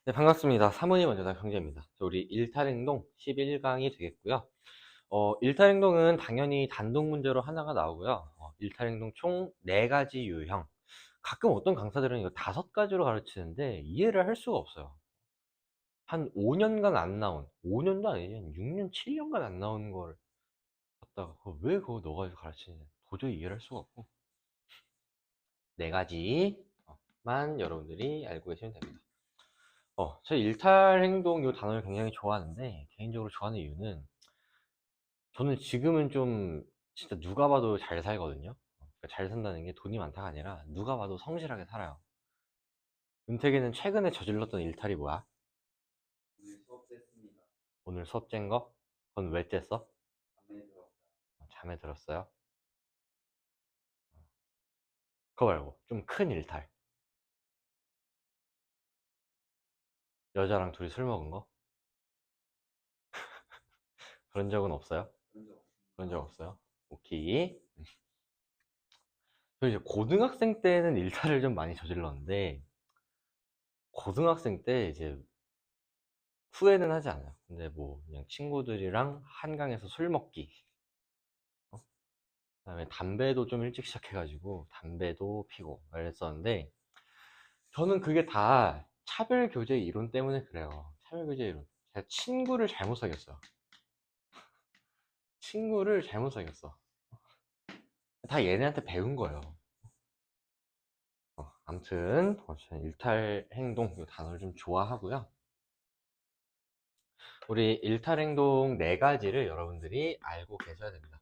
네, 반갑습니다. 사모님 원조당 형제입니다. 우리 일탈행동 11강이 되겠고요. 일탈행동은 당연히 단독 문제로 하나가 나오고요. 일탈행동 총 4가지 유형. 가끔 어떤 강사들은 이거 5가지로 가르치는데 이해를 할 수가 없어요. 한 5년간 안 나온, 5년도 아니지, 한 6년, 7년간 안 나오는 걸 갖다가 왜 그거 넣어가지고 가르치냐. 도저히 이해를 할 수가 없고. 4가지만 여러분들이 알고 계시면 됩니다. 저 일탈행동 이 단어를 굉장히 좋아하는데, 개인적으로 좋아하는 이유는 저는 지금은 좀 진짜 누가 봐도 잘 살거든요. 그러니까 잘 산다는 게 돈이 많다가 아니라 누가 봐도 성실하게 살아요. 은택이는 최근에 저질렀던 일탈이 뭐야? 오늘 수업 됐습니다. 오늘 수업 짠 거? 그건 왜 쨌어? 밤에 들었어요. 잠에 들었어요? 그거 말고 좀 큰 일탈. 여자랑 둘이 술 먹은 거? 그런 적은 없어요? 그런 적 없습니다. 그런 적 없어요? 오케이. 저 이제 고등학생 때는 일탈을 좀 많이 저질렀는데, 고등학생 때 이제 후회는 하지 않아요. 근데 뭐 그냥 친구들이랑 한강에서 술 먹기, 그다음에 담배도 좀 일찍 시작해가지고 담배도 피고 그랬었는데, 저는 그게 다 차별교제 이론 때문에 그래요. 차별교제 이론. 제가 친구를 잘못 사귀었어요. 친구를 잘못 사귀었어. 다 얘네한테 배운 거예요. 아무튼 저는 일탈 행동 이 단어를 좀 좋아하고요. 우리 일탈 행동 4가지를 여러분들이 알고 계셔야 됩니다.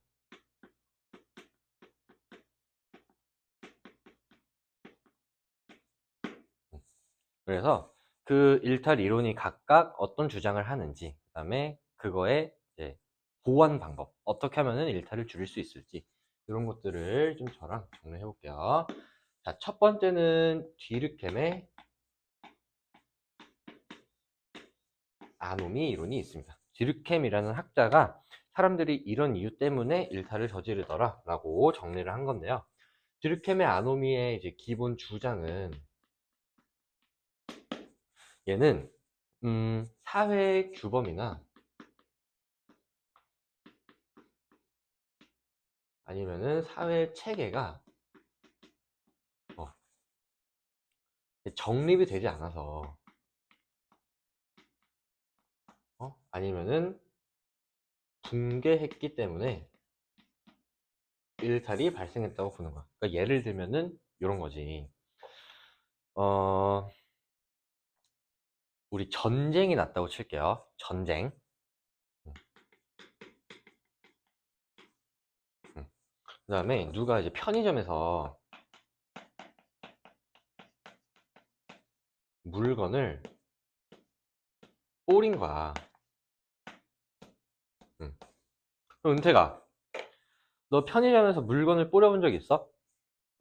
그래서 그 일탈 이론이 각각 어떤 주장을 하는지, 그 다음에 그거의 이제 보완 방법, 어떻게 하면은 일탈을 줄일 수 있을지, 이런 것들을 좀 저랑 정리해 볼게요. 자, 첫 번째는 뒤르켐의 아노미 이론이 있습니다. 뒤르켐이라는 학자가 사람들이 이런 이유 때문에 일탈을 저지르더라 라고 정리를 한 건데요. 뒤르켐의 아노미의 이제 기본 주장은, 얘는 사회 규범이나 아니면은 사회 체계가 정립이 되지 않아서, 아니면은 붕괴했기 때문에 일탈이 발생했다고 보는 거야. 그러니까 예를 들면은 이런 거지. 어, 우리 전쟁이 났다고 칠게요. 전쟁. 그 다음에 누가 이제 편의점에서 물건을 뿌린 거야. 응. 그럼 은퇴가, 너 편의점에서 물건을 뿌려본 적 있어?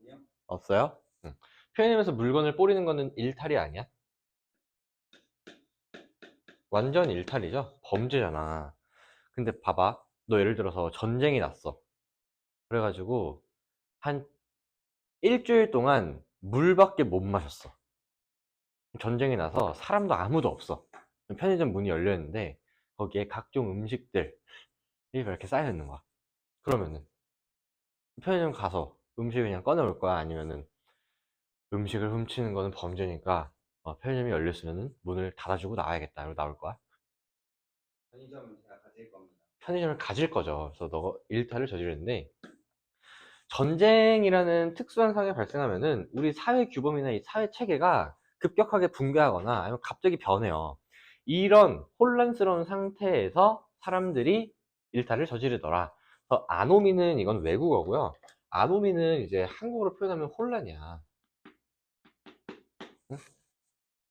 아니요? 없어요? 응. 편의점에서 물건을 뿌리는 거는 일탈이 아니야? 완전 일탈이죠? 범죄잖아. 근데 봐봐. 너 예를 들어서 전쟁이 났어. 그래가지고 한 일주일 동안 물밖에 못 마셨어. 전쟁이 나서 사람도 아무도 없어. 편의점 문이 열려 있는데 거기에 각종 음식들이 이렇게 쌓여 있는 거야. 그러면은 편의점 가서 음식을 그냥 꺼내올 거야? 아니면은 음식을 훔치는 거는 범죄니까 편의점이 열렸으면은 문을 닫아주고 나와야겠다 이러고 나올 거야? 편의점은 제가 가질 겁니다. 편의점을 가질 거죠. 그래서 너 일탈을 저지르는데, 전쟁이라는 특수한 상황이 발생하면은 우리 사회 규범이나 이 사회 체계가 급격하게 붕괴하거나 아니면 갑자기 변해요. 이런 혼란스러운 상태에서 사람들이 일탈을 저지르더라. 그래서 아노미는 이건 외국어고요. 아노미는 이제 한국어로 표현하면 혼란이야. 응?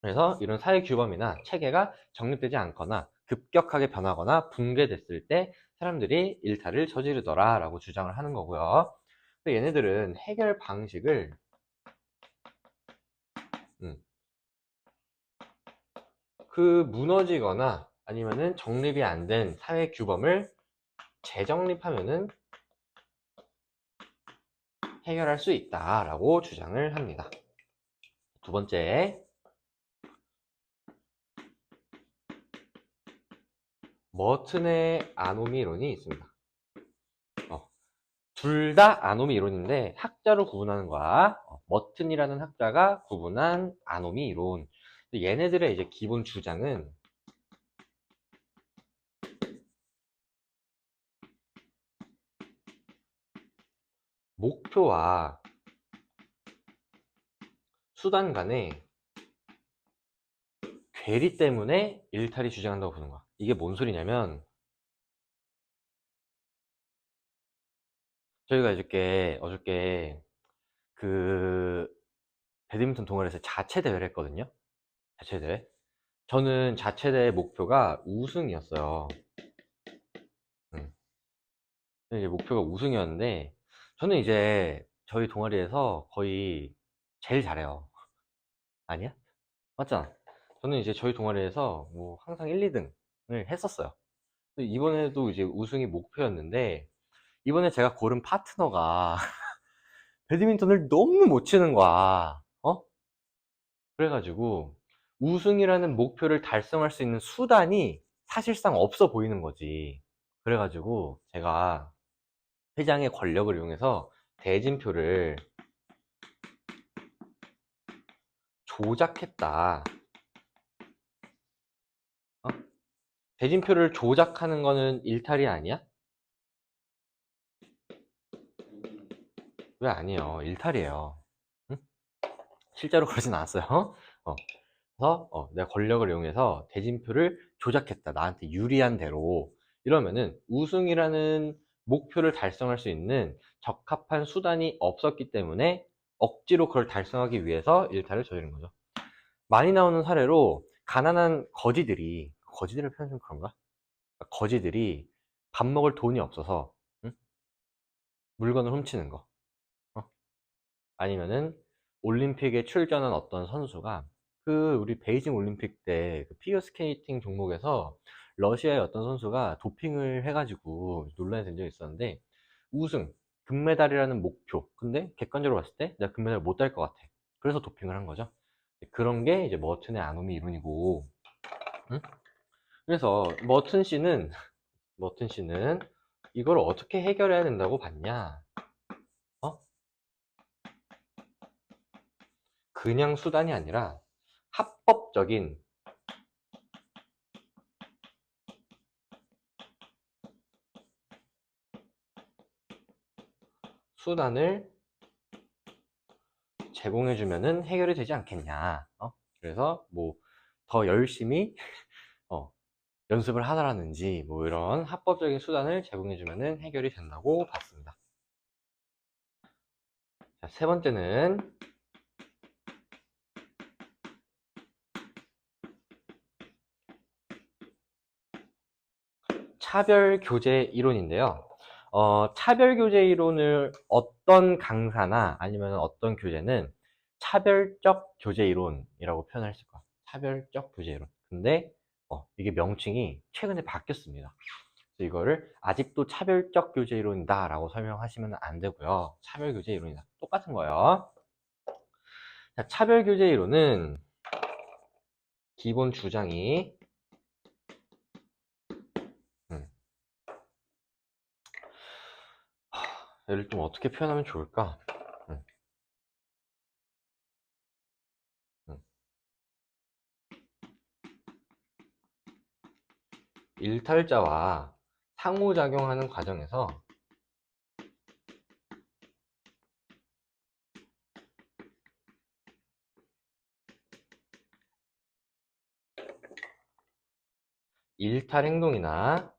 그래서 이런 사회 규범이나 체계가 정립되지 않거나 급격하게 변하거나 붕괴됐을 때 사람들이 일탈을 저지르더라 라고 주장을 하는 거고요. 근데 얘네들은 해결 방식을 음, 그 무너지거나 아니면은 정립이 안 된 사회 규범을 재정립하면은 해결할 수 있다라고 주장을 합니다. 두 번째, 머튼의 아노미 이론이 있습니다. 둘 다 아노미 이론인데 학자로 구분하는 거야. 머튼이라는 학자가 구분한 아노미 이론. 얘네들의 이제 기본 주장은 목표와 수단 간의 괴리 때문에 일탈이 주장한다고 보는 거야. 이게 뭔 소리냐면, 저희가 어저께 그 배드민턴 동아리에서 자체 대회를 했거든요. 자체 대회. 저는 자체 대회 목표가 우승이었어요. 이제 목표가 우승이었는데, 저는 이제 저희 동아리에서 거의 제일 잘해요. 아니야? 맞잖아. 저는 이제 저희 동아리에서 뭐 항상 1, 2등을 했었어요. 이번에도 이제 우승이 목표였는데, 이번에 제가 고른 파트너가 배드민턴을 너무 못 치는 거야. 그래가지고 우승이라는 목표를 달성할 수 있는 수단이 사실상 없어 보이는 거지. 그래가지고 제가 회장의 권력을 이용해서 대진표를 조작했다. 대진표를 조작하는 거는 일탈이 아니야? 왜 아니에요? 일탈이에요. 응? 실제로 그러진 않았어요. 그래서 내가 권력을 이용해서 대진표를 조작했다. 나한테 유리한 대로. 이러면은 우승이라는 목표를 달성할 수 있는 적합한 수단이 없었기 때문에 억지로 그걸 달성하기 위해서 일탈을 저지른 거죠. 많이 나오는 사례로 가난한 거지들을 표현 좀 그런가? 거지들이 밥 먹을 돈이 없어서, 응? 물건을 훔치는 거. 어? 아니면은 올림픽에 출전한 어떤 선수가 우리 베이징 올림픽 때그 피겨 스케이팅 종목에서 러시아의 어떤 선수가 도핑을 해가지고 논란이 된 적이 있었는데, 우승, 금메달이라는 목표. 근데 객관적으로 봤을 때 내가 금메달 못 딸 것 같아. 그래서 도핑을 한 거죠. 그런 게 이제 머튼의 아노미 이론이고, 응? 그래서 머튼 씨는 이걸 어떻게 해결해야 된다고 봤냐? 어? 그냥 수단이 아니라 합법적인 수단을 제공해주면은 해결이 되지 않겠냐. 그래서 뭐 더 열심히 어, 연습을 하라는지 뭐 이런 합법적인 수단을 제공해주면은 해결이 된다고 봤습니다. 자, 세 번째는 차별교제 이론인데요. 차별교제 이론을 어떤 강사나 아니면 어떤 교재는 차별적 교제 이론이라고 표현할 수 있을 거야. 차별적 교제 이론. 근데 이게 명칭이 최근에 바뀌었습니다. 그래서 이거를 아직도 차별적 교제 이론이다 라고 설명하시면 안 되고요. 차별교제 이론이다. 똑같은 거예요. 자, 차별교제 이론은 기본 주장이 음, 얘를 좀 어떻게 표현하면 좋을까? 음, 음. 일탈자와 상호작용하는 과정에서 일탈 행동이나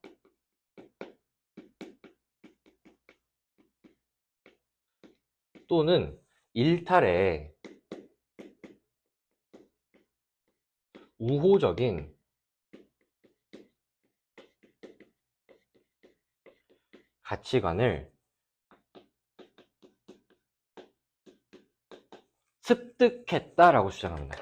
또는 일탈의 우호적인 가치관을 습득했다라고 주장합니다.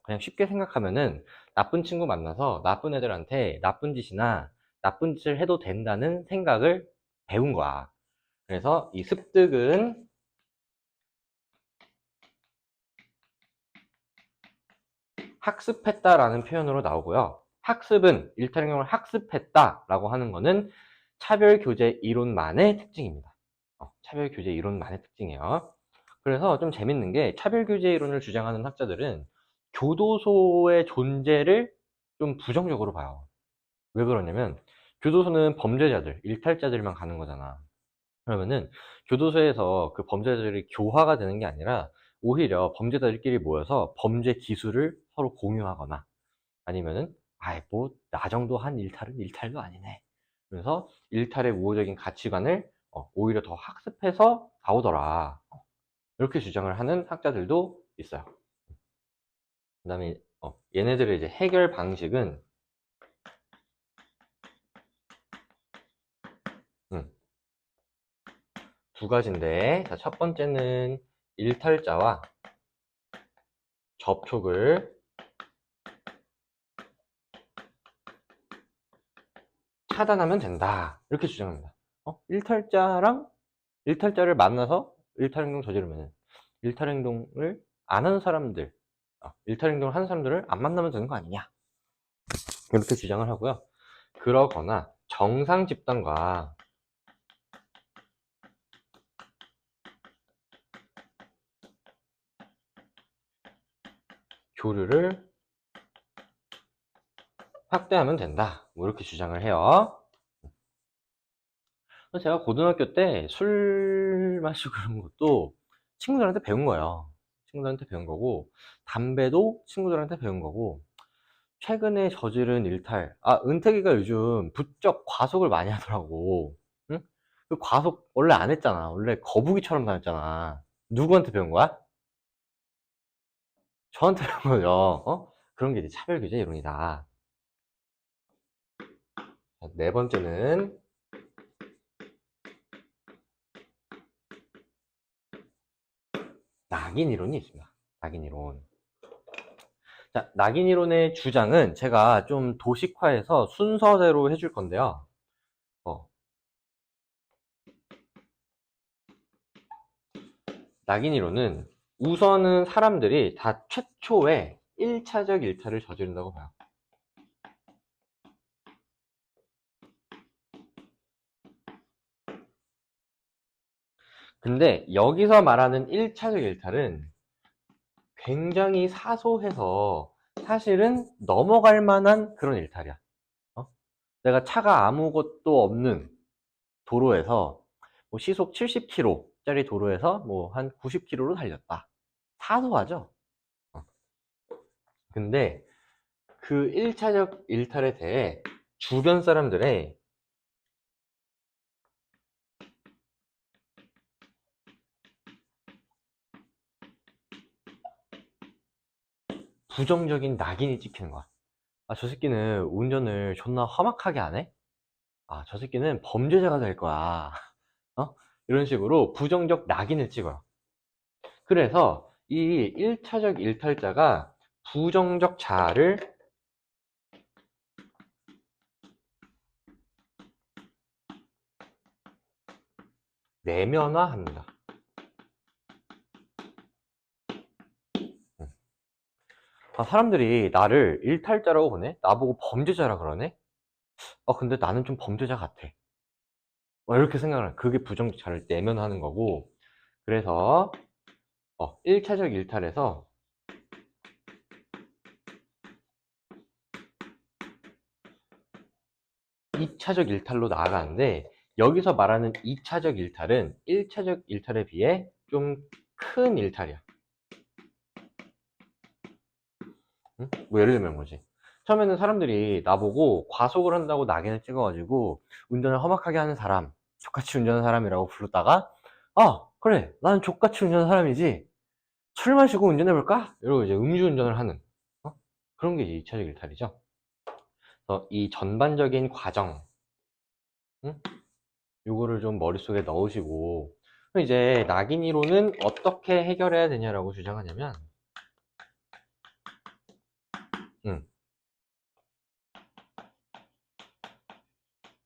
그냥 쉽게 생각하면은 나쁜 친구 만나서 나쁜 애들한테 나쁜 짓이나 나쁜 짓을 해도 된다는 생각을 배운 거야. 그래서 이 습득은 학습했다라는 표현으로 나오고요. 학습은 일탈행동을 학습했다라고 하는 거는 차별교제 이론만의 특징입니다. 차별교제 이론만의 특징이에요. 그래서 좀 재밌는 게 차별교제 이론을 주장하는 학자들은 교도소의 존재를 좀 부정적으로 봐요. 왜 그러냐면 교도소는 범죄자들, 일탈자들만 가는 거잖아. 그러면은 교도소에서 그 범죄자들이 교화가 되는 게 아니라 오히려 범죄자들끼리 모여서 범죄 기술을 서로 공유하거나 아니면은 아이 뭐 나 정도 한 일탈은 일탈도 아니네. 그래서 일탈의 우호적인 가치관을 오히려 더 학습해서 나오더라. 이렇게 주장을 하는 학자들도 있어요. 그 다음에 얘네들의 이제 해결 방식은 두 가지인데, 자, 첫 번째는 일탈자와 접촉을 차단하면 된다. 이렇게 주장합니다. 일탈자를 만나서 일탈행동 저지르면 일탈행동을 안 하는 사람들, 일탈행동을 하는 사람들을 안 만나면 되는 거 아니냐. 이렇게 주장을 하고요. 그러거나 정상 집단과 교류를 확대하면 된다. 뭐 이렇게 주장을 해요. 제가 고등학교 때 술 마시고 그런 것도 친구들한테 배운 거예요. 친구들한테 배운 거고, 담배도 친구들한테 배운 거고, 최근에 저지른 일탈. 은택이가 요즘 부쩍 과속을 많이 하더라고. 응? 그 과속 원래 안 했잖아. 원래 거북이처럼 다녔잖아. 누구한테 배운 거야? 저한테 배운 거죠. 그런 게 이제 차별규제 이론이다. 자, 네 번째는 낙인 이론이 있습니다. 낙인 이론. 자, 낙인 이론의 주장은 제가 좀 도식화해서 순서대로 해줄 건데요. 낙인 이론은 우선은 사람들이 다 최초에 1차적 일탈을 저지른다고 봐요. 근데 여기서 말하는 1차적 일탈은 굉장히 사소해서 사실은 넘어갈 만한 그런 일탈이야. 내가 차가 아무것도 없는 도로에서 뭐 시속 70km짜리 도로에서 뭐 한 90km로 달렸다. 사소하죠? 근데 그 1차적 일탈에 대해 주변 사람들의 부정적인 낙인이 찍히는 거야. 저 새끼는 운전을 존나 험악하게 하네? 저 새끼는 범죄자가 될 거야. 어? 이런 식으로 부정적 낙인을 찍어요. 그래서 이 1차적 일탈자가 부정적 자아를 내면화합니다. 사람들이 나를 일탈자라고 보네? 나보고 범죄자라 그러네? 근데 나는 좀 범죄자 같아. 이렇게 생각을 해. 그게 부정적 자아를 내면화하는 거고, 그래서 1차적 일탈에서 2차적 일탈로 나아가는데, 여기서 말하는 2차적 일탈은 1차적 일탈에 비해 좀 큰 일탈이야. 응? 뭐 예를 들면 뭐지? 처음에는 사람들이 나보고 과속을 한다고 낙인을 찍어가지고 운전을 험악하게 하는 사람, 족같이 운전하는 사람이라고 부르다가 그래, 나는 족같이 운전하는 사람이지. 술 마시고 운전해볼까? 이러고 이제 음주운전을 하는 그런 게 이제 2차적 일탈이죠. 그래서 이 전반적인 과정, 응? 요거를 좀 머릿속에 넣으시고, 그럼 이제 낙인 이론은 어떻게 해결해야 되냐라고 주장하냐면,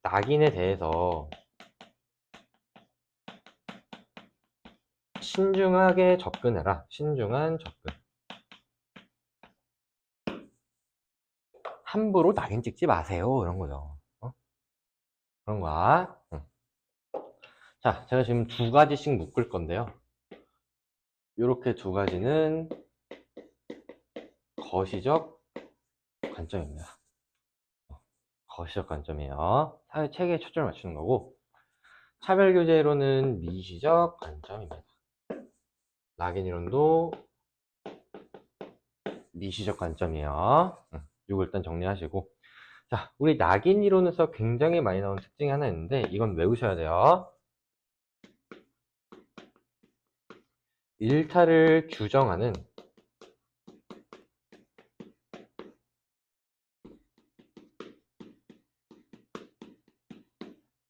낙인에 대해서 신중하게 접근해라. 신중한 접근. 함부로 낙인 찍지 마세요. 이런 거죠. 그런 거야. 자, 제가 지금 두 가지씩 묶을 건데요. 이렇게 두 가지는 거시적 관점입니다. 거시적 관점이에요. 사회 체계에 초점을 맞추는 거고, 차별교제이론은 미시적 관점입니다. 낙인 이론도 미시적 관점이에요. 이거 일단 정리하시고. 자, 우리 낙인 이론에서 굉장히 많이 나오는 특징이 하나 있는데, 이건 외우셔야 돼요. 일탈을 규정하는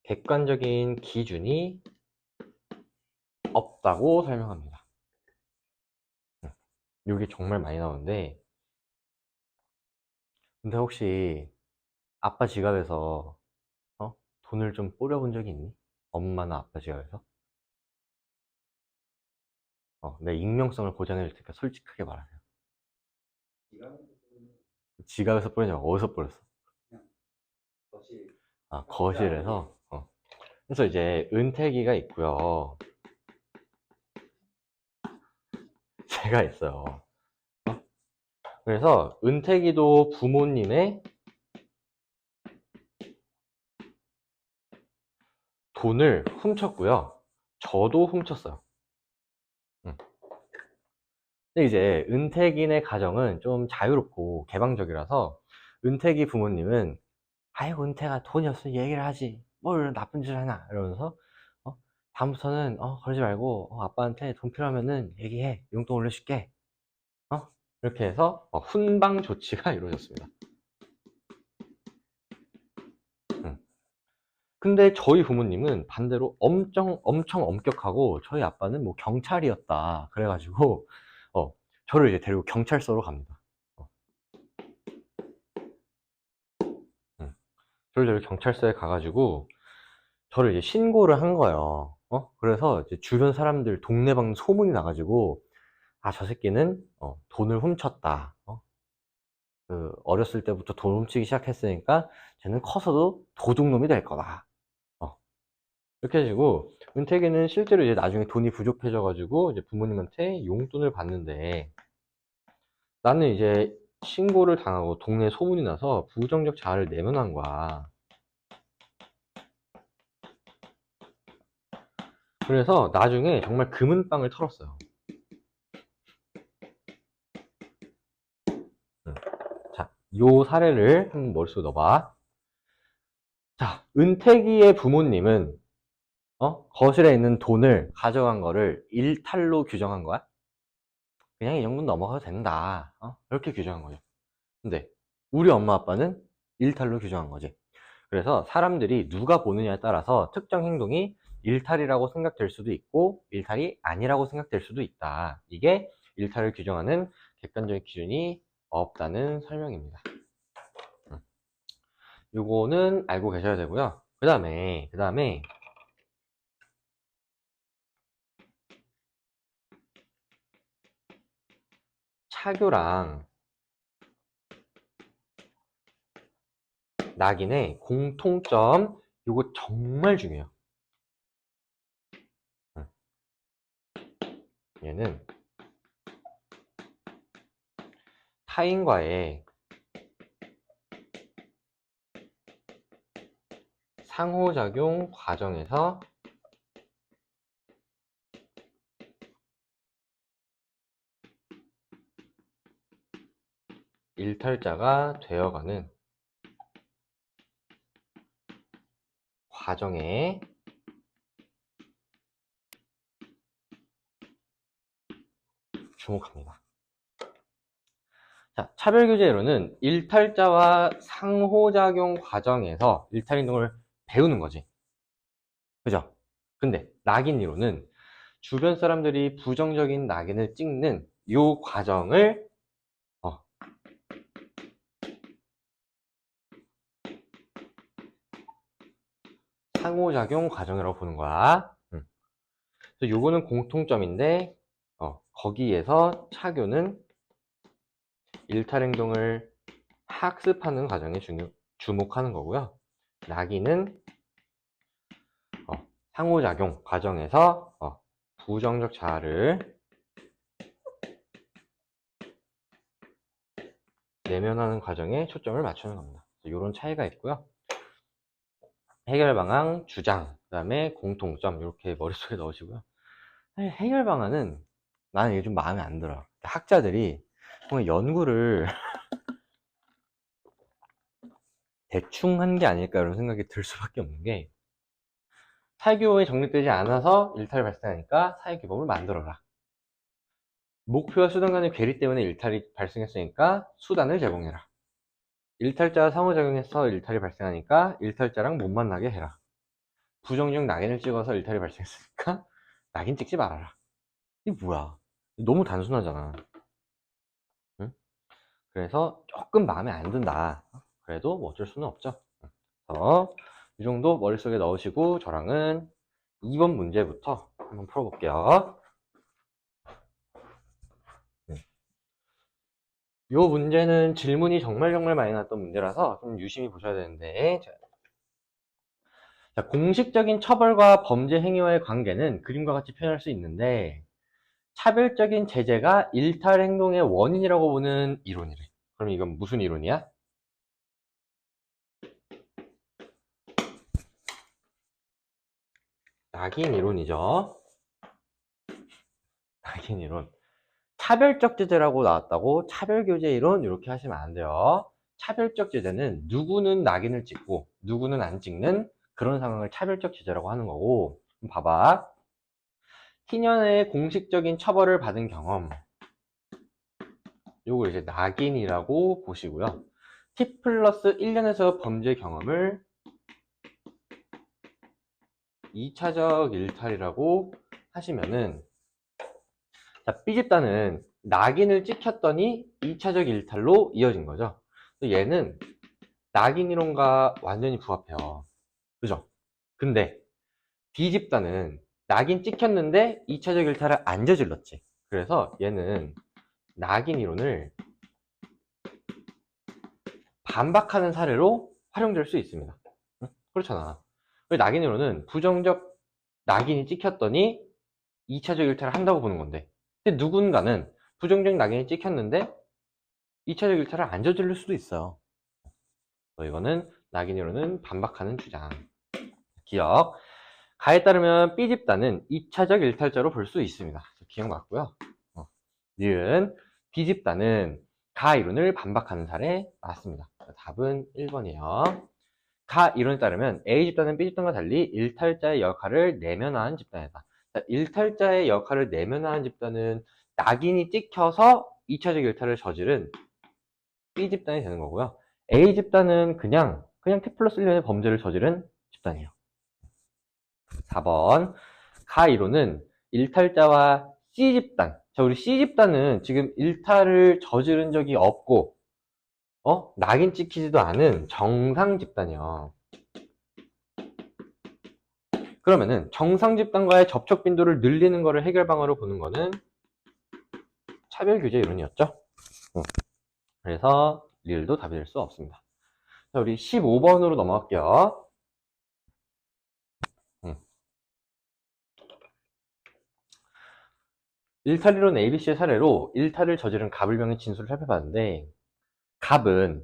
객관적인 기준이 없다고 설명합니다. 이게 정말 많이 나오는데, 근데 혹시 아빠 지갑에서 돈을 좀 뿌려본 적이 있니? 엄마나 아빠 지갑에서? 내 익명성을 보장해 줄 테니까 솔직하게 말하세요. 지갑에서 뿌리냐? 어디서 뿌렸어? 그냥 거실. 거실에서. 그래서 이제 은퇴기가 있고요. 제가 있어요. 그래서 은퇴기도 부모님의 돈을 훔쳤고요. 저도 훔쳤어요. 근데 이제 은퇴기네 가정은 좀 자유롭고 개방적이라서 은퇴기 부모님은 아이고 은퇴가 돈이 없으면 얘기를 하지 뭘 나쁜 짓을 하나 이러면서 다음부터는 그러지 말고 아빠한테 돈 필요하면은 얘기해 용돈 올려줄게 이렇게 해서 훈방 조치가 이루어졌습니다. 근데 저희 부모님은 반대로 엄청 엄격하고 저희 아빠는 뭐 경찰이었다 그래가지고 저를 이제 데리고 경찰서로 갑니다. 저를 데리고 경찰서에 가가지고 저를 이제 신고를 한 거예요. 그래서 이제 주변 사람들 동네방 소문이 나가지고 저 새끼는 돈을 훔쳤다. 어렸을 때부터 돈 훔치기 시작했으니까 쟤는 커서도 도둑놈이 될 거다. 이렇게 해가지고 은택이는 실제로 이제 나중에 돈이 부족해져가지고 이제 부모님한테 용돈을 받는데 나는 이제 신고를 당하고 동네 소문이 나서 부정적 자아를 내면한 거야. 그래서 나중에 정말 금은방을 털었어요. 자, 요 사례를 한번 머릿속에 넣어봐. 자, 은택이의 부모님은 거실에 있는 돈을 가져간 거를 일탈로 규정한 거야. 그냥 이 정도는 넘어가도 된다. 이렇게 규정한 거죠. 근데 우리 엄마 아빠는 일탈로 규정한 거지. 그래서 사람들이 누가 보느냐에 따라서 특정 행동이 일탈이라고 생각될 수도 있고 일탈이 아니라고 생각될 수도 있다. 이게 일탈을 규정하는 객관적인 기준이 없다는 설명입니다. 요거는 알고 계셔야 되고요. 그 다음에 차교랑 낙인의 공통점, 요거 정말 중요해요. 얘는 타인과의 상호작용 과정에서 일탈자가 되어가는 과정에 주목합니다. 자, 차별교제이론은 일탈자와 상호작용 과정에서 일탈행동을 배우는 거지. 그죠? 근데 낙인이론은 주변 사람들이 부정적인 낙인을 찍는 이 과정을 상호작용 과정이라고 보는 거야. 그래서 요거는 공통점인데 거기에서 차교는 일탈행동을 학습하는 과정에 주목하는 거고요. 낙인은 상호작용 과정에서 부정적 자아를 내면하는 과정에 초점을 맞추는 겁니다. 이런 차이가 있고요. 해결 방안, 주장, 그 다음에 공통점 이렇게 머릿속에 넣으시고요. 사실 해결 방안은 나는 이게 좀 마음에 안 들어. 학자들이 뭔가 연구를 대충 한 게 아닐까 이런 생각이 들 수밖에 없는 게, 사회규범이 정립되지 않아서 일탈이 발생하니까 사회규범을 만들어라. 목표와 수단 간의 괴리 때문에 일탈이 발생했으니까 수단을 제공해라. 일탈자와 상호작용해서 일탈이 발생하니까 일탈자랑 못 만나게 해라. 부정적 낙인을 찍어서 일탈이 발생했으니까 낙인 찍지 말아라. 이게 뭐야? 너무 단순하잖아. 응? 그래서 조금 마음에 안 든다. 그래도 뭐 어쩔 수는 없죠. 그래서 이 정도 머릿속에 넣으시고 저랑은 2번 문제부터 한번 풀어볼게요. 이 문제는 질문이 정말 많이 나왔던 문제라서 좀 유심히 보셔야 되는데, 자, 공식적인 처벌과 범죄 행위와의 관계는 그림과 같이 표현할 수 있는데, 차별적인 제재가 일탈 행동의 원인이라고 보는 이론이래. 그럼 이건 무슨 이론이야? 낙인 이론이죠. 낙인 이론. 차별적 제재라고 나왔다고 차별교제 이론 이렇게 하시면 안 돼요. 차별적 제재는 누구는 낙인을 찍고 누구는 안 찍는 그런 상황을 차별적 제재라고 하는 거고, 봐봐. T년의 공식적인 처벌을 받은 경험, 요걸 이제 낙인이라고 보시고요. T 플러스 1년에서 범죄 경험을 2차적 일탈이라고 하시면은, 자, B집단은 낙인을 찍혔더니 2차적 일탈로 이어진 거죠. 얘는 낙인 이론과 완전히 부합해요. 그죠? 근데 B집단은 낙인 찍혔는데 2차적 일탈을 안 저질렀지. 그래서 얘는 낙인 이론을 반박하는 사례로 활용될 수 있습니다. 응? 그렇잖아. 낙인 이론은 부정적 낙인이 찍혔더니 2차적 일탈을 한다고 보는 건데, 근데 누군가는 부정적 낙인이 찍혔는데 2차적 일탈을 안 저지를 수도 있어요. 이거는 낙인 이론은 반박하는 주장. 기억. 가에 따르면 B집단은 2차적 일탈자로 볼 수 있습니다. 기억 맞고요. 니은 B집단은 가 이론을 반박하는 사례 맞습니다. 답은 1번이에요. 가 이론에 따르면 A집단은 B집단과 달리 일탈자의 역할을 내면화한 집단이다. 일탈자의 역할을 내면화한 집단은 낙인이 찍혀서 2차적 일탈을 저지른 B집단이 되는 거고요. A집단은 그냥 T 플러스 1년의 범죄를 저지른 집단이에요. 4번. 가 이론은 일탈자와 C집단. 자, 우리 C집단은 지금 일탈을 저지른 적이 없고, 낙인 찍히지도 않은 정상 집단이요. 그러면은 정상 집단과의 접촉 빈도를 늘리는 거를 해결 방안으로 보는 거는 차별규제 이론이었죠. 그래서 릴도 답이 될 수 없습니다. 자, 우리 15번으로 넘어갈게요. 일탈이론 ABC의 사례로 일탈을 저지른 갑을병의 진술을 살펴봤는데, 갑은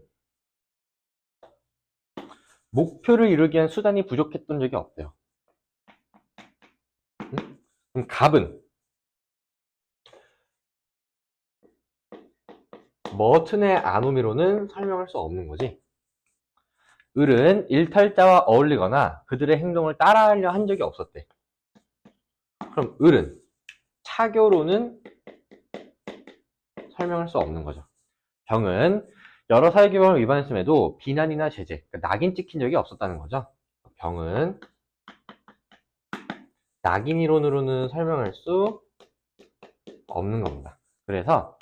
목표를 이루기 위한 수단이 부족했던 적이 없대요. 그럼 갑은 머튼의 아노미로는 설명할 수 없는 거지. 을은 일탈자와 어울리거나 그들의 행동을 따라하려 한 적이 없었대. 그럼 을은 차교로는 설명할 수 없는 거죠. 병은 여러 사회규범을 위반했음에도 비난이나 제재, 그러니까 낙인 찍힌 적이 없었다는 거죠. 병은 낙인 이론으로는 설명할 수 없는 겁니다. 그래서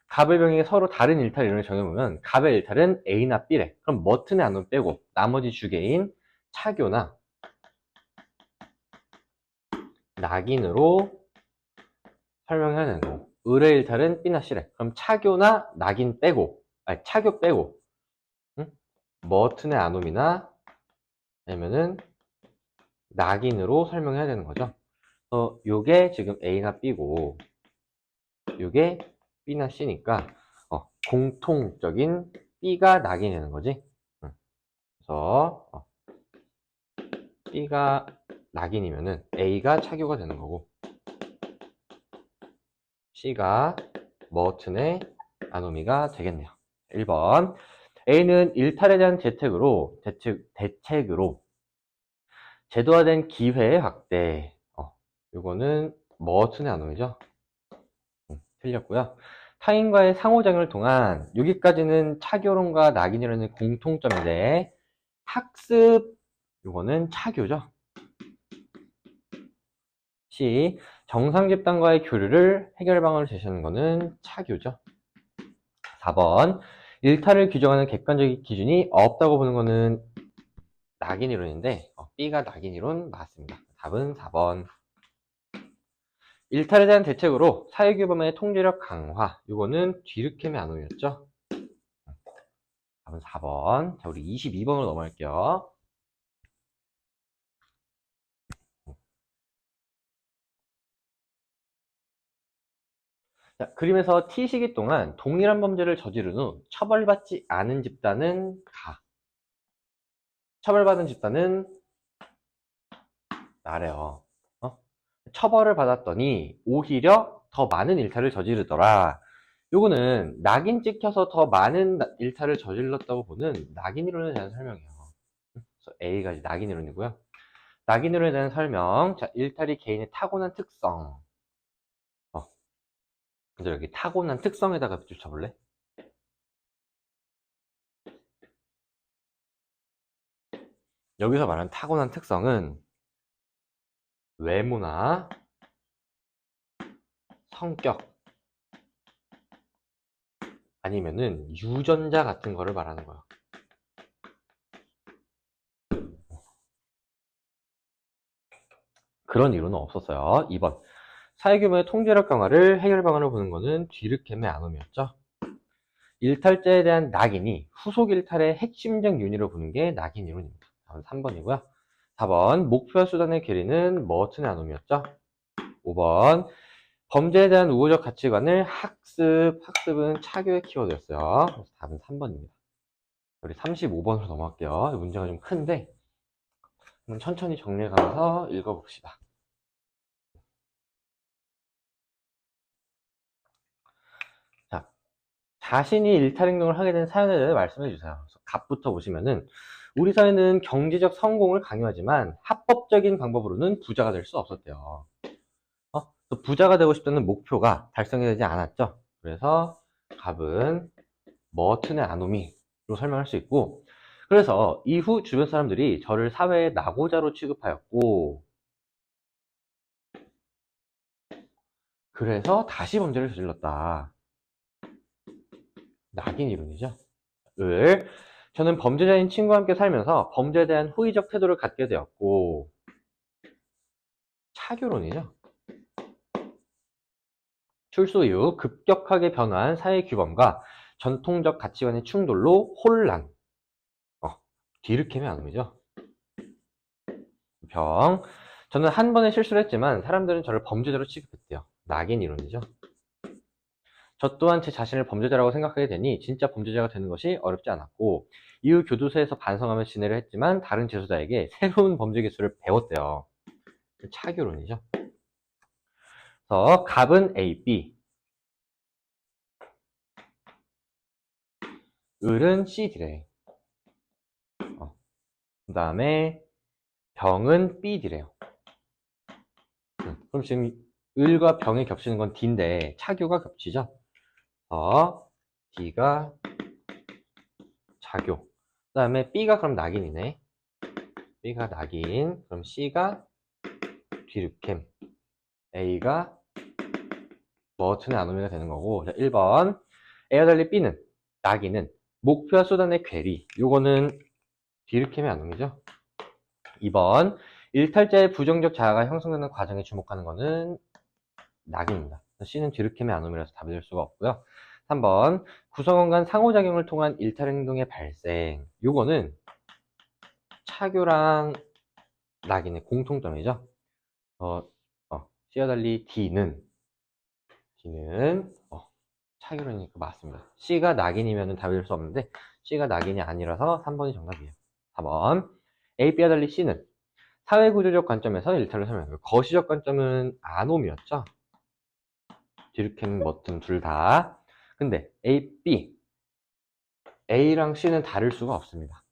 갑의 병에게 서로 다른 일탈 이론을 정해보면 갑의 일탈은 A나 B래. 그럼 머튼의 안론 빼고 나머지 주계인 차교나 낙인으로 설명해야 되는 거고, 을의 일탈은 B나 C래. 그럼 차교나 낙인 빼고, 차교 빼고 머튼의 아놈이나 아니면은 낙인으로 설명해야 되는 거죠. 요게 지금 A나 B고 요게 B나 C니까 공통적인 B가 낙인이 되는 거지. 그래서 B가 낙인이면은 A가 차교가 되는 거고 C가 머튼의 아노미가 되겠네요. 1번 A는 일탈에 대한 대책으로 제도화된 기회의 확대. 요거는 머튼의 아노미죠. 틀렸고요. 타인과의 상호작용을 통한 여기까지는 차교론과 낙인이라는 공통점인데 학습 요거는 차교죠. C. 정상 집단과의 교류를 해결 방안을 제시하는 거는 차교죠. 4번 일탈을 규정하는 객관적인 기준이 없다고 보는 거는 낙인이론인데 B가 낙인이론 맞습니다. 답은 4번. 일탈에 대한 대책으로 사회규범의 통제력 강화 이거는 뒤르켐의 아노미였죠. 답은 4번. 자, 우리 22번으로 넘어갈게요. 자, 그림에서 T시기 동안 동일한 범죄를 저지른 후 처벌받지 않은 집단은 가. 처벌받은 집단은 나래요. 처벌을 받았더니 오히려 더 많은 일탈을 저지르더라. 요거는 낙인 찍혀서 더 많은 일탈을 저질렀다고 보는 낙인이론에 대한 설명이에요. 그래서 A가 이제 낙인이론이고요. 낙인이론에 대한 설명. 자, 일탈이 개인의 타고난 특성. 근데 여기 타고난 특성에다가 붙여볼래? 여기서 말하는 타고난 특성은 외모나 성격 아니면은 유전자 같은 거를 말하는 거야. 그런 이론은 없었어요. 2번 사회규모의 통제력 강화를 해결 방안으로 보는 거는 뒤르켐의 아놈이었죠. 일탈자에 대한 낙인이 후속 일탈의 핵심적 요인으로 보는 게 낙인 이론입니다. 다음 3번이고요. 4번 목표와 수단의 괴리는 머튼의 아놈이었죠. 5번 범죄에 대한 우호적 가치관을 학습은 차교의 키워드였어요. 그래서 답은 3번입니다. 우리 35번으로 넘어갈게요. 문제가 좀 큰데 한번 천천히 정리해가면서 읽어봅시다. 자, 자신이 일탈 행동을 하게 된 사연에 대해 말씀해 주세요. 그래서 갑부터 보시면은 우리 사회는 경제적 성공을 강요하지만 합법적인 방법으로는 부자가 될 수 없었대요. 또 부자가 되고 싶다는 목표가 달성이 되지 않았죠. 그래서 갑은 머튼의 아노미로 설명할 수 있고, 그래서 이후 주변 사람들이 저를 사회의 낙오자로 취급하였고, 그래서 다시 범죄를 저질렀다. 낙인 이론이죠. 저는 범죄자인 친구와 함께 살면서 범죄에 대한 호의적 태도를 갖게 되었고, 차교론이죠. 출소 이후 급격하게 변화한 사회 규범과 전통적 가치관의 충돌로 혼란. 뒤르켐의 아놈이죠. 병. 저는 한 번의 실수를 했지만 사람들은 저를 범죄자로 취급했대요. 낙인 이론이죠. 저 또한 제 자신을 범죄자라고 생각하게 되니 진짜 범죄자가 되는 것이 어렵지 않았고 이후 교도소에서 반성하며 지내려 했지만 다른 재소자에게 새로운 범죄 기술을 배웠대요. 차교론이죠. 그래서 갑은 A, B, 을은 C, D래. 그 다음에 병은 B, D래요. 그럼 지금 을과 병이 겹치는 건 D인데 차교가 겹치죠. D가 자교. 그 다음에 B가 그럼 낙인이네. B가 낙인. 그럼 C가 뒤르켐. A가 머튼의 아노미가 되는 거고. 자, 1번. A와 달리 B는 낙인은 목표와 수단의 괴리. 요거는 뒤르켐의 아노미죠. 2번. 일탈자의 부정적 자아가 형성되는 과정에 주목하는 거는 낙인입니다. C는 뒤르켐의 아노미라서 답이 될 수가 없고요. 3번 구성원 간 상호작용을 통한 일탈 행동의 발생. 요거는 차교랑 낙인의 공통점이죠. C와 달리 D는 차교라니까 맞습니다. C가 낙인이면 답이 될 수 없는데 C가 낙인이 아니라서 3번이 정답이에요. 4번 A, B와 달리 C는 사회구조적 관점에서 일탈을 설명해요. 거시적 관점은 아놈이었죠. 디르켄 머튼 둘 다. 근데 A, B A랑 C는 다를 수가 없습니다.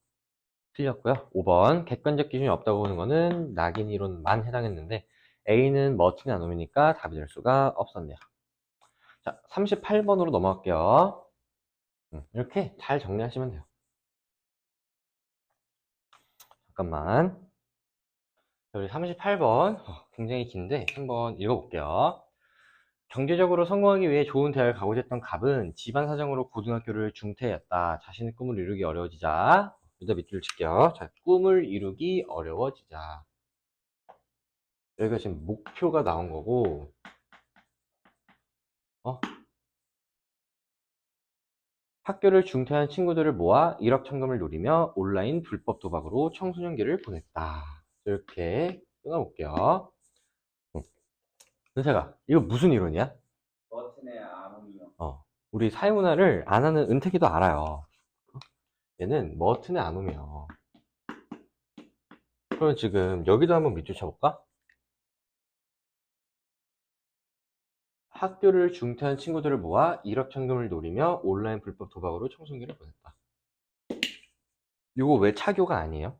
틀렸고요. 5번 객관적 기준이 없다고 보는 거는 낙인 이론만 해당했는데 A는 머튼의 아놈이니까 답이 될 수가 없었네요. 자, 38번으로 넘어갈게요. 이렇게 잘 정리하시면 돼요. 잠깐만. 우리 38번 굉장히 긴데 한번 읽어볼게요. 경제적으로 성공하기 위해 좋은 대학을 가고자 했던 갑은 집안 사정으로 고등학교를 중퇴했다. 자신의 꿈을 이루기 어려워지자. 여기다 밑줄 칠게요. 자, 꿈을 이루기 어려워지자. 여기가 지금 목표가 나온 거고, 학교를 중퇴한 친구들을 모아 1억 천금을 노리며 온라인 불법 도박으로 청소년기를 보냈다. 이렇게 끊어볼게요. 은세가, 이거 무슨 이론이야? 버튼의 아놈이요. 우리 사회문화를 안 하는 은택이도 알아요. 얘는 머튼의 아놈이요. 그럼 지금 여기도 한번 밑줄 쳐볼까? 학교를 중퇴한 친구들을 모아 1억 천금을 노리며 온라인 불법 도박으로 청소년기를 보냈다. 이거 왜 차교가 아니에요?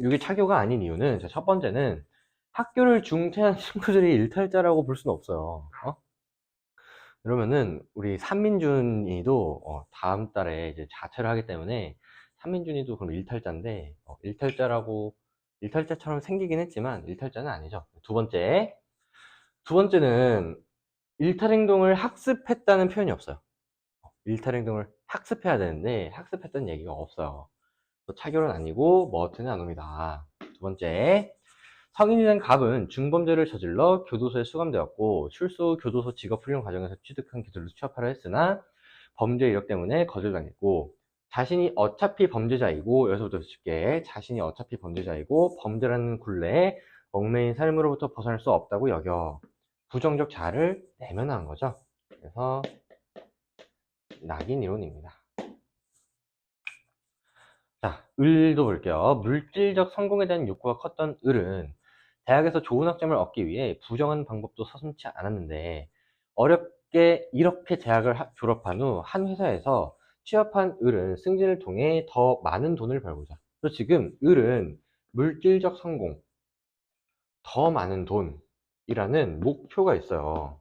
이게 차교가 아닌 이유는 첫 번째는 학교를 중퇴한 친구들이 일탈자라고 볼 수는 없어요. 그러면은 우리 삼민준이도 다음 달에 이제 자퇴를 하기 때문에 삼민준이도 그럼 일탈자인데 일탈자처럼 생기긴 했지만 일탈자는 아니죠. 두 번째는 일탈 행동을 학습했다는 표현이 없어요. 일탈 행동을 학습해야 되는데 학습했다는 얘기가 없어요. 차교는 아니고 머튼은 아놈이다. 두 번째, 성인이 된 갑은 중범죄를 저질러 교도소에 수감되었고 출소 후 교도소 직업훈련 과정에서 취득한 기술로 취업하려 했으나 범죄 이력 때문에 거절당했고 자신이 어차피 범죄자이고 여기서부터 쉽게 자신이 어차피 범죄자이고 범죄라는 굴레에 얽매인 삶으로부터 벗어날 수 없다고 여겨 부정적 자아를 내면한 거죠. 그래서 낙인 이론입니다. 자, 을도 볼게요. 물질적 성공에 대한 욕구가 컸던 을은 대학에서 좋은 학점을 얻기 위해 부정한 방법도 서슴지 않았는데 어렵게 이렇게 대학을 졸업한 후 한 회사에서 취업한 을은 승진을 통해 더 많은 돈을 벌고자. 그래서 지금 을은 물질적 성공, 더 많은 돈이라는 목표가 있어요.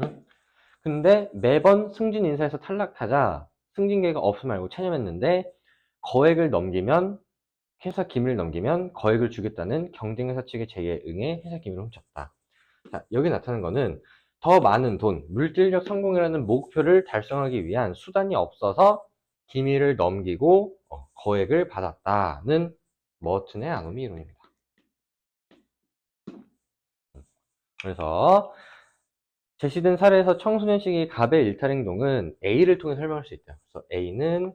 응? 근데 매번 승진 인사에서 탈락하자 승진 기회가 없음 말고 체념했는데 거액을 넘기면 회사 기밀을 넘기면 거액을 주겠다는 경쟁회사 측의 제의에 응해 회사 기밀을 훔쳤다. 자, 여기 나타나는 거는 더 많은 돈, 물질적 성공이라는 목표를 달성하기 위한 수단이 없어서 기밀을 넘기고 거액을 받았다는 머튼의 아노미 이론입니다. 그래서 제시된 사례에서 청소년 시기 갑의 일탈 행동은 A를 통해 설명할 수 있대요. 그래서 A는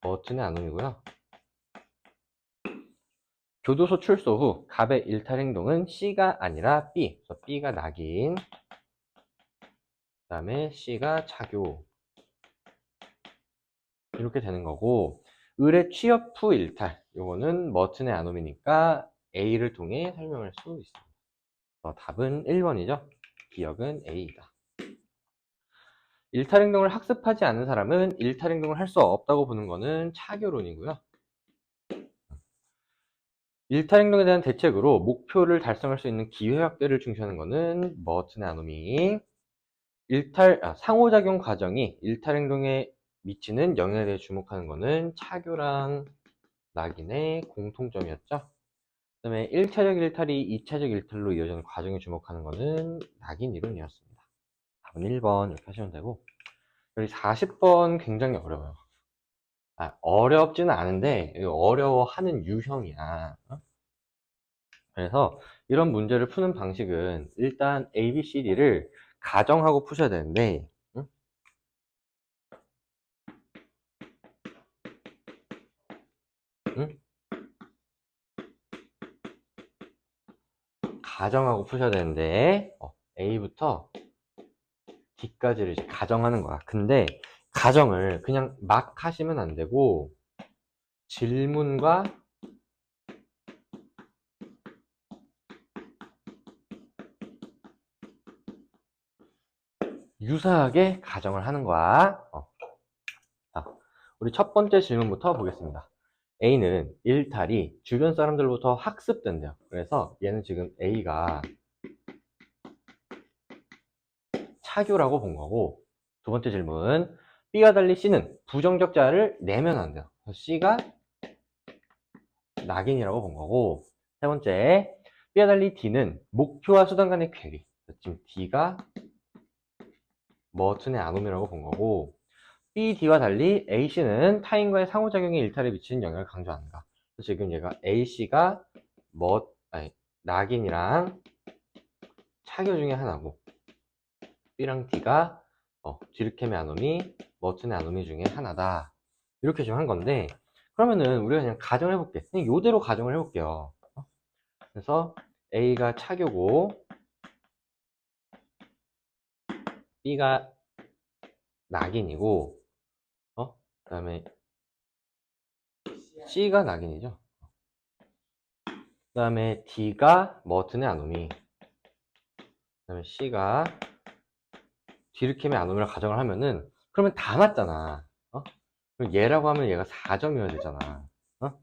머튼의 아놈이고요. 교도소 출소 후 갑의 일탈 행동은 C가 아니라 B. 그래서 B가 낙인, 그 다음에 C가 차교. 이렇게 되는 거고, 을의 취업 후 일탈. 요거는 머튼의 아놈이니까 A를 통해 설명할 수 있습니다. 답은 1번이죠. 기억은 A이다. 일탈 행동을 학습하지 않은 사람은 일탈 행동을 할 수 없다고 보는 거는 차교론이고요. 일탈 행동에 대한 대책으로 목표를 달성할 수 있는 기회 확대를 중시하는 것은 머튼의 아노미. 상호작용 과정이 일탈 행동에 미치는 영향에 대해 주목하는 것은 차교랑 낙인의 공통점이었죠. 그 다음에 1차적 일탈이 2차적 일탈로 이어지는 과정에 주목하는 것은 낙인 이론이었습니다. 답은 1번 이렇게 하시면 되고, 여기 40번 굉장히 어려워요. 어렵지는 않은데 어려워하는 유형이야. 그래서 이런 문제를 푸는 방식은 일단 A, B, C, D를 가정하고 푸셔야 되는데, 응? 응? 가정하고 푸셔야 되는데, A부터 D까지를 이제 가정하는 거야. 근데 가정을 그냥 막 하시면 안 되고, 질문과 유사하게 가정을 하는 거야. 자, 우리 첫 번째 질문부터 보겠습니다. A는 일탈이 주변 사람들로부터 학습된대요. 그래서 얘는 지금 A가 차교라고 본 거고, 두 번째 질문, B와 달리 C는 부정적 자를 내면 안 돼요. 그래서 C가 낙인이라고 본 거고, 세 번째, B와 달리 D는 목표와 수단 간의 괴리. 지금 D가 머튼의 아놈이라고 본 거고, B, D와 달리 A, C는 타인과의 상호작용에 일탈에 미치는 영향을 강조한다. 그래서 지금 얘가 A, C가 낙인이랑 차교 중에 하나고, B랑 D가 디르켐의 아노미, 머튼의 아노미 중에 하나다. 이렇게 지금 한 건데, 그러면은 우리가 그냥 가정을 해볼게. 그냥 이대로 가정을 해볼게요. 그래서 A가 차교고, B가 낙인이고, 그 다음에 C가 낙인이죠. 그 다음에 D가 머튼의 아노미, 그 다음에 C가 디르켐의 아노미를 가정을 하면은, 그러면 다 맞잖아. 그럼 얘라고 하면 얘가 4점이어야 되잖아. 그럼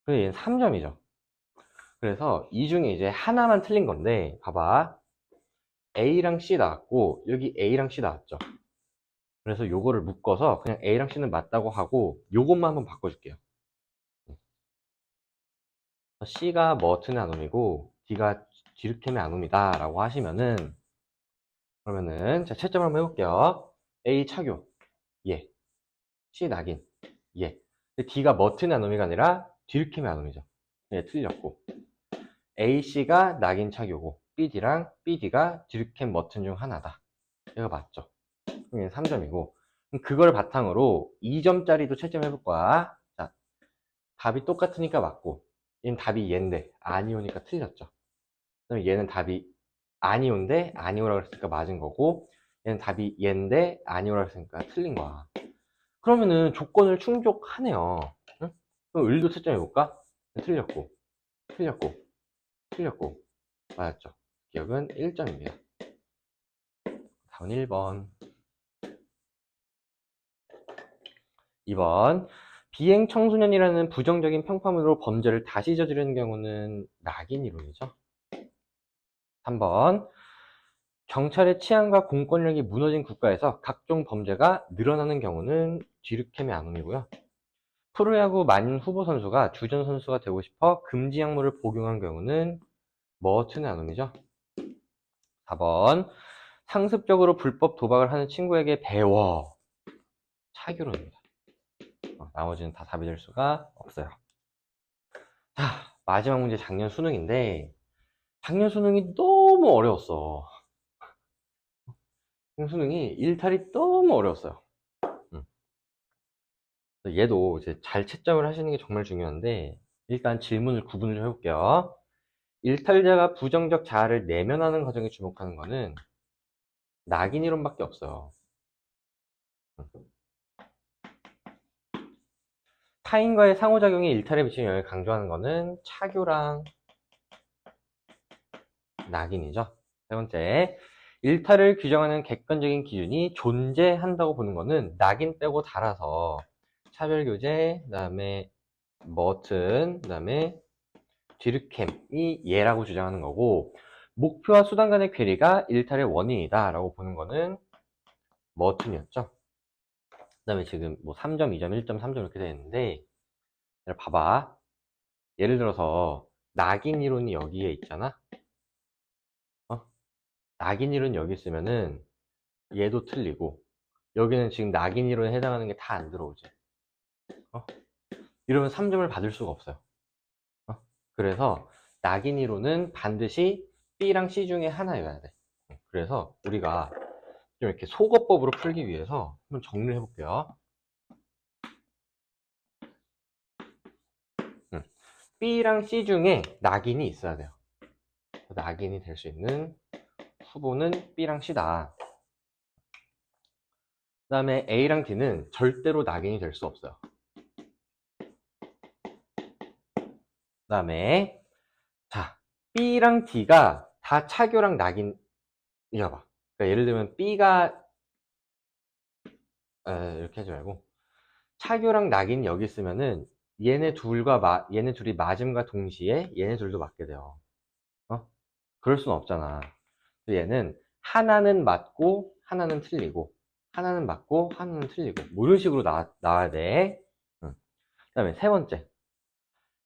얘는 3점이죠. 그래서 이 중에 이제 하나만 틀린 건데, 봐봐. A랑 C 나왔고, 여기 A랑 C 나왔죠. 그래서 요거를 묶어서 그냥 A랑 C는 맞다고 하고, 요것만 한번 바꿔줄게요. C가 머튼의 아놈이고, D가 디르켐의 아놈이다 라고 하시면은, 그러면은, 자, 채점을 한번 해볼게요. A 차교, 예. C 낙인, 예. 근데 D가 머튼의 아놈이가 아니라 디르켐의 아놈이죠. 예, 틀렸고. AC가 낙인 차교고, BD랑 BD가 디르켐 머튼 중 하나다. 얘가 맞죠? 그럼 얘는 3점이고, 그걸 바탕으로 2점짜리도 채점해볼 거야. 자, 답이 똑같으니까 맞고, 얘는 답이 얘인데 아니오니까 틀렸죠. 그럼 얘는 답이 아니온데 아니오라고 했으니까 맞은 거고, 얘는 답이 얘인데 아니오라고 했으니까 틀린 거야. 그러면은 조건을 충족하네요. 응? 그럼 을도 채점해볼까? 틀렸고, 틀렸고, 틀렸고, 맞았죠. 기억은 1점입니다. 다음 1번. 2번. 비행 청소년이라는 부정적인 평판으로 범죄를 다시 저지르는 경우는 낙인 이론이죠. 3번. 경찰의 치안과 공권력이 무너진 국가에서 각종 범죄가 늘어나는 경우는 뒤르켐의 아놈이고요. 프로야구 만인 후보 선수가 주전 선수가 되고 싶어 금지 약물을 복용한 경우는 머튼의 아놈이죠. 4번. 상습적으로 불법 도박을 하는 친구에게 배워. 차교로입니다. 나머지는 다 답이 될 수가 없어요. 자, 마지막 문제 작년 수능인데, 작년 수능이 너무 어려웠어. 작년 수능이 일탈이 너무 어려웠어요. 얘도 이제 잘 채점을 하시는 게 정말 중요한데, 일단 질문을 구분을 좀 해볼게요. 일탈자가 부정적 자아를 내면하는 과정에 주목하는 거는 낙인 이론밖에 없어요. 타인과의 상호작용이 일탈에 미치는 영향을 강조하는 거는 차교랑 낙인이죠. 세 번째, 일탈을 규정하는 객관적인 기준이 존재한다고 보는 거는 낙인 빼고 달아서 차별교제, 그 다음에 머튼, 그 다음에 디르켐이 얘라고 주장하는 거고, 목표와 수단 간의 괴리가 일탈의 원인이다 라고 보는 거는 머튼이었죠. 그 다음에 지금 뭐 3점, 2점, 1점, 3점 이렇게 되어 있는데, 봐봐. 예를 들어서 낙인 이론이 여기에 있잖아. 낙인 이론 여기 있으면은 얘도 틀리고, 여기는 지금 낙인 이론에 해당하는 게 다 안 들어오지. 이러면 3점을 받을 수가 없어요. 그래서 낙인이로는 반드시 B랑 C 중에 하나여야 돼. 그래서 우리가 좀 이렇게 속어법으로 풀기 위해서 한번 정리를 해볼게요. B랑 C 중에 낙인이 있어야 돼요. 낙인이 될 수 있는 후보는 B랑 C다. 그 다음에 A랑 D는 절대로 낙인이 될 수 없어요. 그 다음에 자, B랑 D가 다 차교랑 낙인이어봐. 그러니까 예를 들면 B가 이렇게 하지 말고 차교랑 낙인이 여기 있으면은 얘네 둘이 맞음과 동시에 얘네 둘도 맞게 돼요. 그럴 순 없잖아. 얘는 하나는 맞고 하나는 틀리고 하나는 맞고 하나는 틀리고 뭐 이런 식으로 나와야 돼. 그 다음에 세 번째,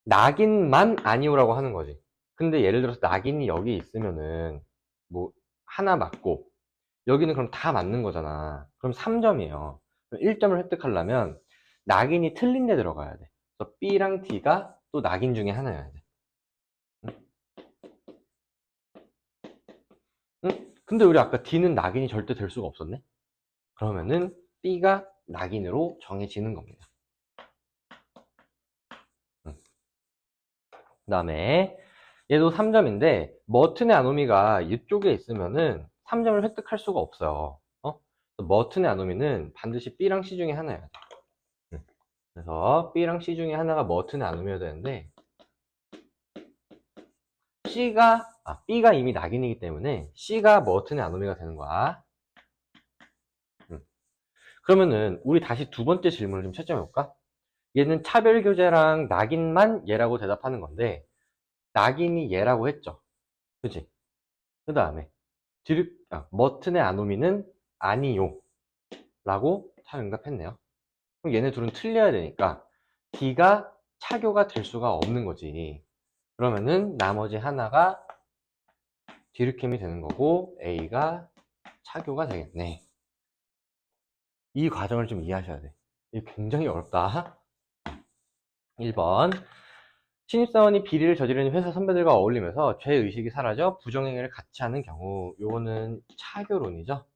낙인만 아니오라고 하는 거지. 근데 예를 들어서 낙인이 여기 있으면은 뭐 하나 맞고 여기는 그럼 다 맞는 거잖아. 그럼 3점이에요. 1점을 획득하려면 낙인이 틀린 데 들어가야 돼. 그래서 B랑 D가 또 낙인 중에 하나여야 돼. 응? 근데 우리 아까 D는 낙인이 절대 될 수가 없었네? 그러면은 B가 낙인으로 정해지는 겁니다. 그 다음에 얘도 3점인데 머튼의 아노미가 이쪽에 있으면은 3점을 획득할 수가 없어요. 머튼의 아노미는 반드시 B랑 C 중에 하나여야 돼. 그래서 B랑 C 중에 하나가 머튼의 아노미여야 되는데 B가 이미 낙인이기 때문에 C가 머튼의 아노미가 되는 거야. 그러면은 우리 다시 두 번째 질문을 좀 채점해 볼까? 얘는 차별교제랑 낙인만 얘라고 대답하는 건데 낙인이 얘라고 했죠. 그치? 그 다음에 머튼의 아노미는 아니요 라고 차응답했네요. 그럼 얘네 둘은 틀려야 되니까 D가 차교가 될 수가 없는 거지. 그러면은 나머지 하나가 디르켐이 되는 거고 A가 차교가 되겠네. 이 과정을 좀 이해하셔야 돼. 이게 굉장히 어렵다. 1번, 신입사원이 비리를 저지르는 회사 선배들과 어울리면서 죄의식이 사라져 부정행위를 같이 하는 경우, 요거는 차교론이죠.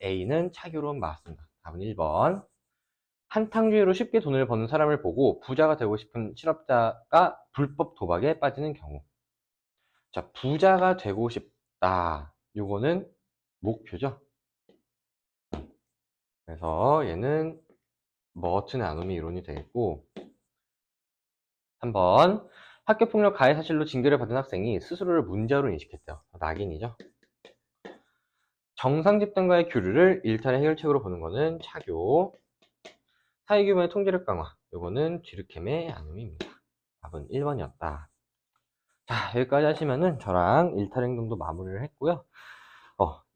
A는 차교론 맞습니다. 답은 1번. 한탕주의로 쉽게 돈을 버는 사람을 보고 부자가 되고 싶은 실업자가 불법 도박에 빠지는 경우. 자, 부자가 되고 싶다. 요거는 목표죠. 그래서 얘는 머튼의 아노미 이론이 되겠고, 3번, 학교폭력 가해 사실로 징계를 받은 학생이 스스로를 문제로 인식했대요. 낙인이죠. 정상 집단과의 교류를 일탈의 해결책으로 보는 거는 차교. 사회규모의 통제력 강화, 요거는 뒤르켐의 아노미입니다. 답은 1번이었다. 자, 여기까지 하시면은 저랑 일탈행동도 마무리를 했고요.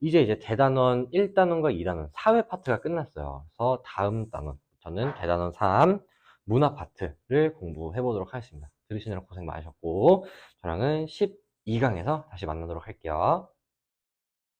이제 대단원 1단원과 2단원 사회 파트가 끝났어요. 그래서 다음 단원부터는 대단원 3 문화 파트를 공부해 보도록 하겠습니다. 들으시느라 고생 많으셨고 저랑은 12강에서 다시 만나도록 할게요.